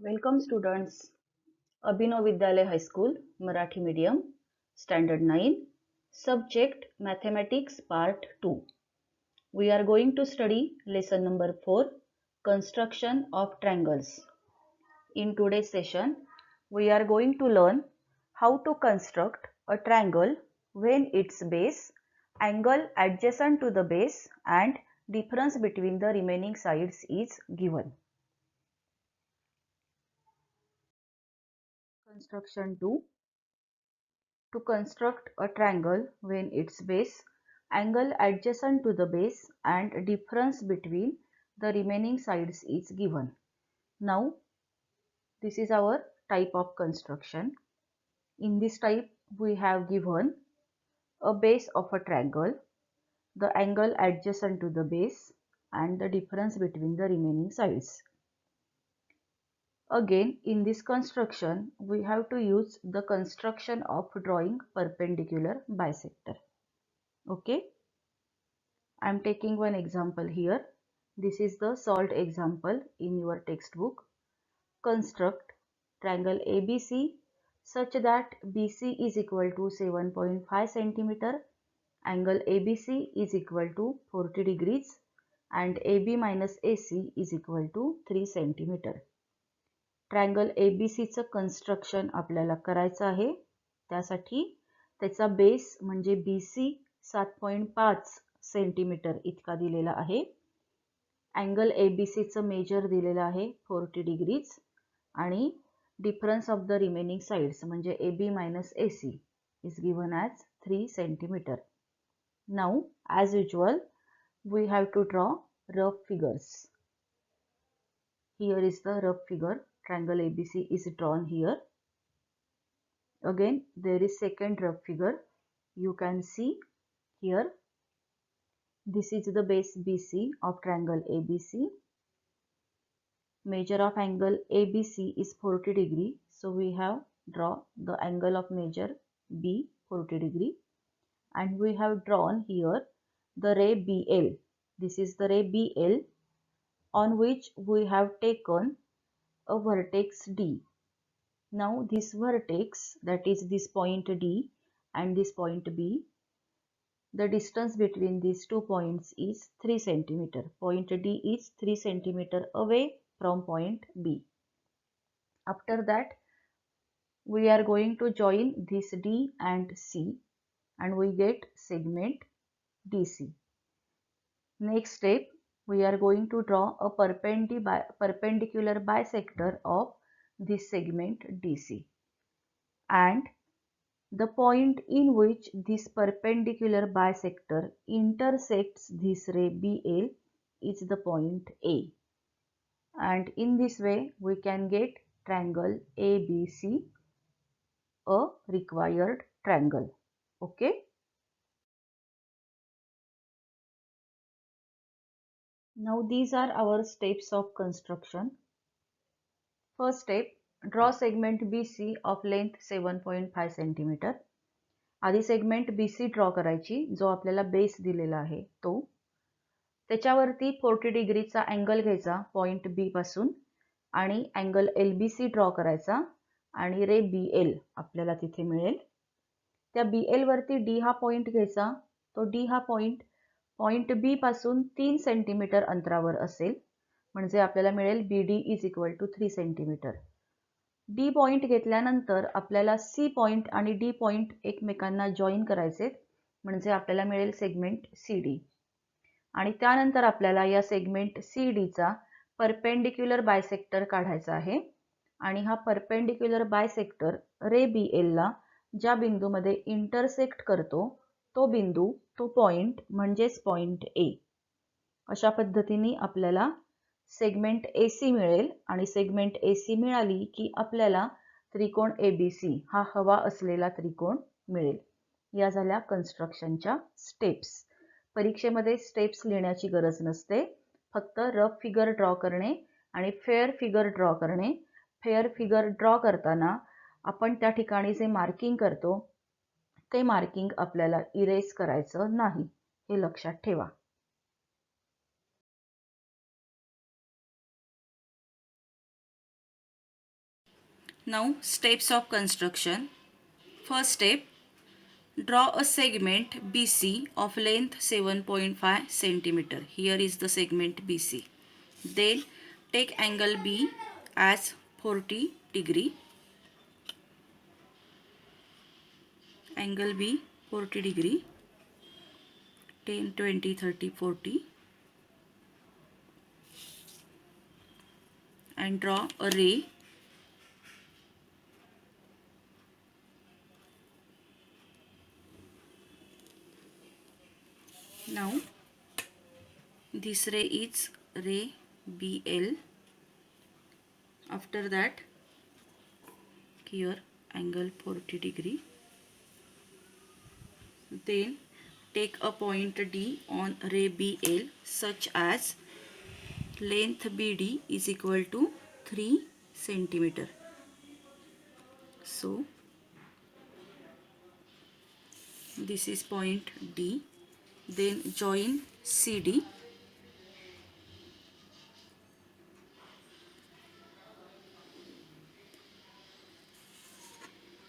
Welcome students. Abhinav Vidyalaya High School, Marathi Medium, Standard 9, Subject Mathematics Part 2. We are going to study lesson number 4, Construction of Triangles. In today's session, we are going to learn how to construct a triangle when its base, angle adjacent to the base and difference between the remaining sides is given. Construction 2. To construct a triangle when its base, angle adjacent to the base and difference between the remaining sides is given. Now, this is our type of construction. In this type, we have given a base of a triangle, the angle adjacent to the base and the difference between the remaining sides. Again, in this construction, we have to use the construction of drawing perpendicular bisector. Okay. I am taking one example here. This is the solved example in your textbook. Construct triangle ABC such that BC is equal to 7.5 cm, angle ABC is equal to 40 degrees and AB minus AC is equal to 3 cm. Triangle ABCचं construction आपल्याला करायचं आहे. त्यासाठी त्याचा base म्हणजे BC 7.5 centimetre इतका दिलेला आहे. अँगल ABCचं मेजर दिलेलं आहे 40 डिग्रीज आणि difference of the remaining sides म्हणजे AB minus AC is given as 3 centimeter. Now, as usual, we have to draw rough figures. Here is the rough figure. Triangle ABC is drawn here. Again, there is second rough figure. You can see here. This is the base BC of triangle ABC. Measure of angle ABC is 40 degree. So we have draw the angle of measure B 40 degree. And we have drawn here the ray BL. This is the ray BL on which we have taken a vertex D. Now this vertex, that is this point D and this point B, the distance between these 2 points is 3 cm. Point D is 3 cm away from point B. After that, we are going to join this D and C and we get segment DC. Next step, we are going to draw a perpendicular bisector of this segment DC, and the point in which this perpendicular bisector intersects this ray BL is the point A, and in this way we can get triangle ABC, a required triangle. Okay. Now these are our steps of construction. First step, draw segment BC of length 7.5 cm. आधी segment BC draw करायची, जो आपल्याला base दिलेला आहे तो. त्याच्यावरती 40 डिग्रीचा angle घ्यायचा point B पासून आणि अँगल LBC ड्रॉ करायचा आणि रे BL आपल्याला तिथे मिळेल. त्या BL वरती D हा पॉइंट घ्यायचा. तो D हा पॉइंट B पासून 3 सेंटीमीटर अंतरावर असेल, म्हणजे आपल्याला मिळेल BD is equal to 3 centimetre. D point घेतल्यानंतर आपल्याला C पॉइंट आणि D पॉइंट एकमेकांना जॉईन करायचे, म्हणजे आपल्याला मिळेल सेगमेंट CD. आणि त्यानंतर आपल्याला या सेगमेंट CDचा परपेंडिक्युलर बायसेक्टर काढायचा आहे. आणि हा परपेंडिक्युलर बायसेक्टर रे BL ला ज्या बिंदूमध्ये इंटरसेक्ट करतो तो बिंदू, तो पॉइंट म्हणजेच पॉइंट A. अशा पद्धतीने आपल्याला सेगमेंट AC मिळेल आणि सेगमेंट AC मिळाली की आपल्याला त्रिकोण ABC हा हवा असलेला त्रिकोण मिळेल. या झाल्या कन्स्ट्रक्शनच्या स्टेप्स. परीक्षेमध्ये स्टेप्स लिहिण्याची गरज नसते, फक्त रफ फिगर ड्रॉ करणे आणि फेअर फिगर ड्रॉ करणे. फेअर फिगर ड्रॉ करताना आपण त्या ठिकाणी जे मार्किंग करतो ते मार्किंग आपल्याला इरेज करायचं नाही, हे लक्षात ठेवा. Now steps of construction. First step, draw a segment BC of length 7.5 cm. Here is the segment BC. Then take angle B as 40 degree. Angle B 40 degree. 10, 20, 30, 40. And draw a ray. Now this ray is ray BL. After that, here angle 40 degree. Then take a point D on ray BL such as length BD is equal to 3 centimeter. So this is point D. Then join CD.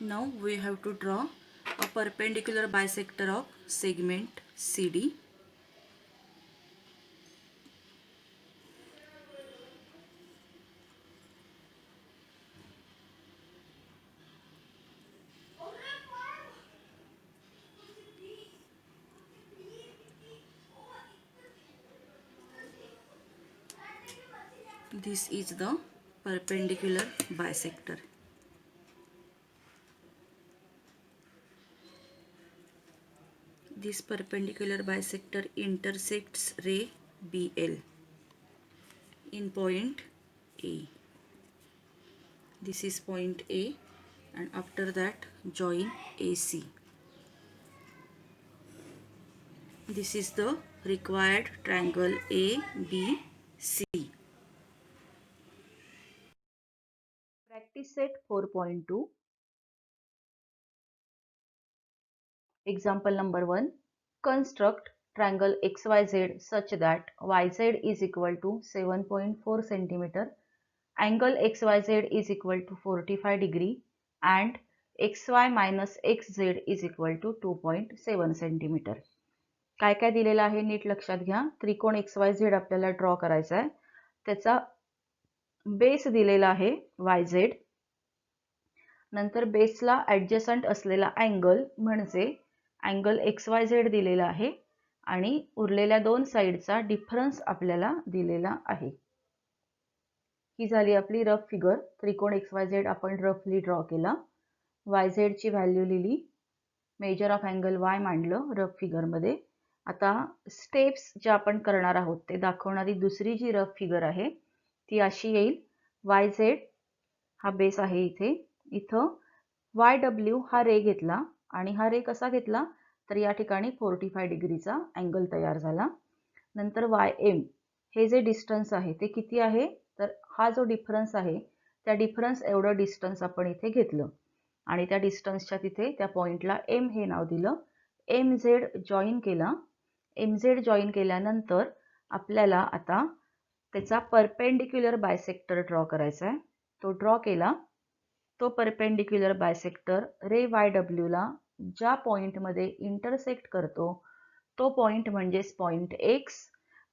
Now we have to draw a perpendicular bisector of segment CD. This is the perpendicular bisector. This perpendicular bisector intersects ray BL in point A. This is point A, and after that join AC. This is the required triangle ABC. Practice set 4.2. Example number 1. Construct triangle XYZ such that YZ is equal to 7.4 cm, angle XYZ is equal to 45 degree and XY minus XZ is equal to 2.7 cm. काय काय दिलेलं आहे NEET लक्षात घ्या. त्रिकोण XYZ आपल्याला draw करायचा आहे. त्याचा बेस दिलेला आहे YZ. नंतर बेसला ॲडजसंट असलेला अँगल म्हणजे अँगल XYZ दिलेला आहे आणि उरलेल्या दोन साइडचा डिफरन्स आपल्याला दिलेला आहे. ही झाली आपली रफ फिगर. त्रिकोण XYZ आपण रफली ड्रॉ केला. YZ ची व्हॅल्यू लिहिली. मेजर ऑफ अँगल Y मांडलं रफ फिगरमध्ये. आता स्टेप्स ज्या आपण करणार आहोत ते दाखवणारी दुसरी जी रफ फिगर आहे ती अशी येईल. YZ हा बेस आहे इथे. इथं YW हा रे घेतला आणि हा रे कसा घेतला तर या ठिकाणी 45 डिग्रीचा अँगल तयार झाला. नंतर YM हे जे डिस्टन्स आहे ते किती आहे तर हा जो डिफरन्स आहे त्या डिफरन्स एवढं डिस्टन्स आपण इथे घेतलं आणि त्या डिस्टन्सच्या तिथे त्या पॉइंटला M हे नाव दिलं. MZ जॉईन केला. MZ जॉईन केल्यानंतर आपल्याला आता त्याचा परपेंडिक्युलर बायसेक्टर ड्रॉ करायचा आहे. तो ड्रॉ केला. तो परपेंडिक्युलर बायसेक्टर रे YW ला ज्या पॉइंटमध्ये इंटरसेक्ट करतो तो पॉइंट म्हणजेच पॉइंट X.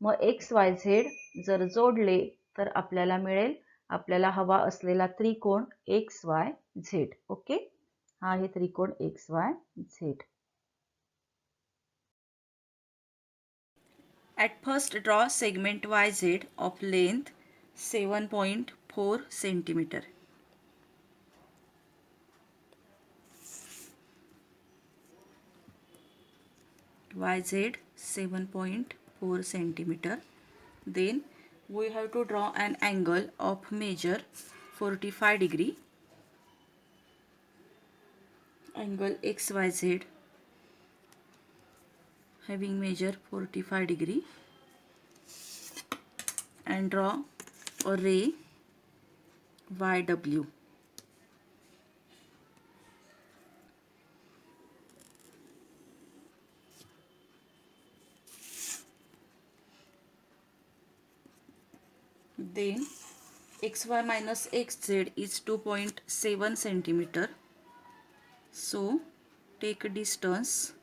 मग XYZ जर जोडले तर आपल्याला मिळेल आपल्याला हवा असलेला त्रिकोण XYZ. ओके, हा आहे त्रिकोण XYZ. At first draw segment YZ of length 7.4 cm. YZ 7.4 cm. Then we have to draw an angle of measure 45 degree. Angle XYZ having measure 45 degree and draw a ray YW. Then xy minus xz is 2.7 centimeter. So take a distance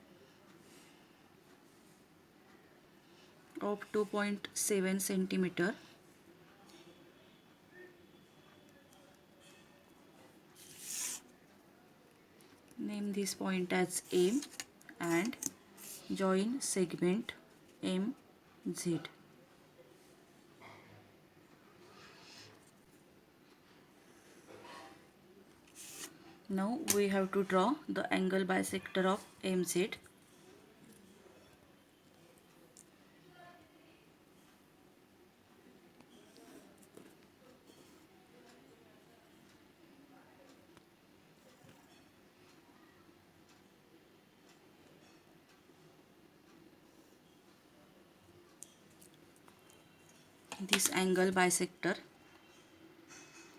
of 2.7 centimeter. Name this point as M and join segment MZ. Now we have to draw the angle bisector of MZ. This angle bisector,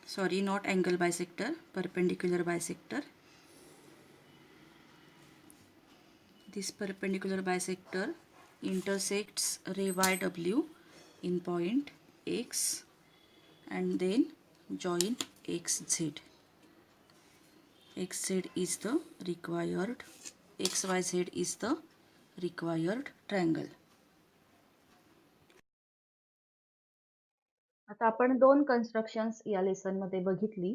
sorry, not angle bisector, perpendicular bisector. This perpendicular bisector intersects ray YW in point X and then join XZ. XZ is the required, XYZ is the required triangle. आता आपण दोन constructions या lesson मध्ये बघितली.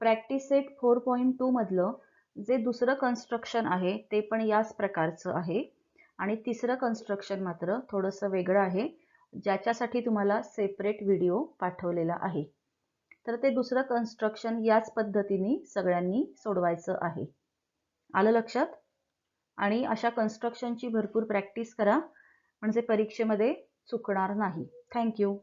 Practice set 4.2 मधलं जे दुसरं construction आहे ते पण याच प्रकारचं आहे आणि तिसरं कन्स्ट्रक्शन मात्र थोडंसं वेगळं आहे, ज्याच्यासाठी तुम्हाला सेपरेट व्हिडिओ पाठवलेला आहे. तर ते दुसरं कन्स्ट्रक्शन याच पद्धतीने सगळ्यांनी सोडवायचं आहे. आलं लक्षात? आणि अशा कन्स्ट्रक्शनची भरपूर प्रॅक्टिस करा म्हणजे परीक्षेमध्ये चुकणार नाही. थँक्यू.